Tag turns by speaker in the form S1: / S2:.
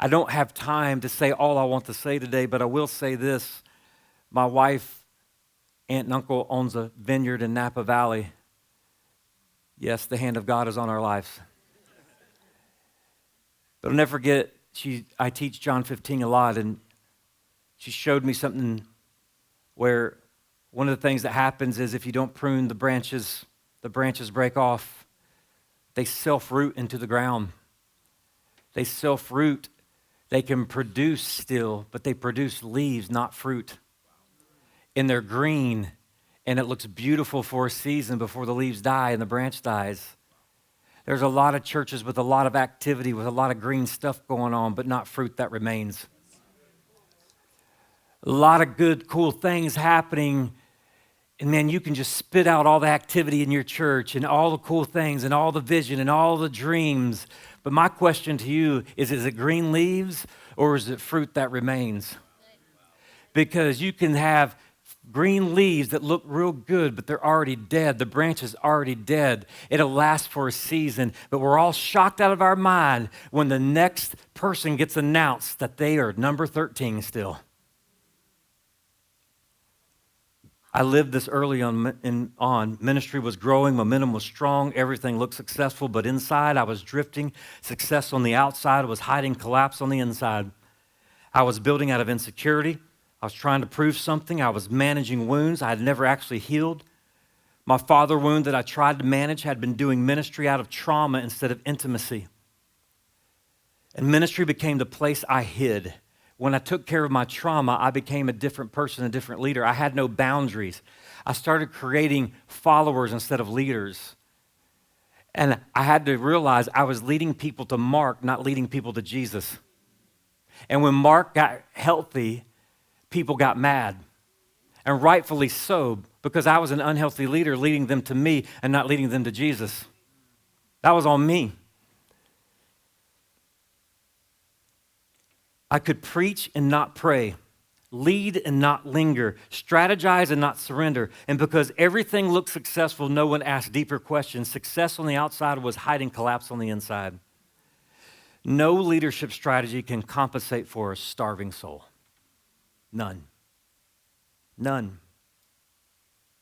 S1: I don't have time to say all I want to say today, but I will say this. My wife, aunt and uncle owns a vineyard in Napa Valley. Yes, the hand of God is on our lives. But I'll never forget, I teach John 15 a lot, and she showed me something where one of the things that happens is if you don't prune the branches break off. They self-root into the ground. They self-root. They can produce still, but they produce leaves, not fruit. And they're green, and it looks beautiful for a season before the leaves die and the branch dies. There's a lot of churches with a lot of activity, with a lot of green stuff going on, but not fruit that remains. A lot of good, cool things happening, and man, you can just spit out all the activity in your church and all the cool things and all the vision and all the dreams. But my question to you is it green leaves or is it fruit that remains? Because you can have green leaves that look real good, but they're already dead. The branch is already dead. It'll last for a season, but we're all shocked out of our mind when the next person gets announced that they are number 13 still. I lived this early on. Ministry was growing, momentum was strong, everything looked successful, but inside I was drifting. Success on the outside was hiding collapse on the inside. I was building out of insecurity. I was trying to prove something. I was managing wounds I had never actually healed. My father wound that I tried to manage had been doing ministry out of trauma instead of intimacy. And ministry became the place I hid. When I took care of my trauma, I became a different person, a different leader. I had no boundaries. I started creating followers instead of leaders. And I had to realize I was leading people to Mark, not leading people to Jesus. And when Mark got healthy, people got mad. And rightfully so, because I was an unhealthy leader leading them to me and not leading them to Jesus. That was on me. I could preach and not pray, lead and not linger, strategize and not surrender. And because everything looked successful, no one asked deeper questions. Success on the outside was hiding collapse on the inside. No leadership strategy can compensate for a starving soul. None. None.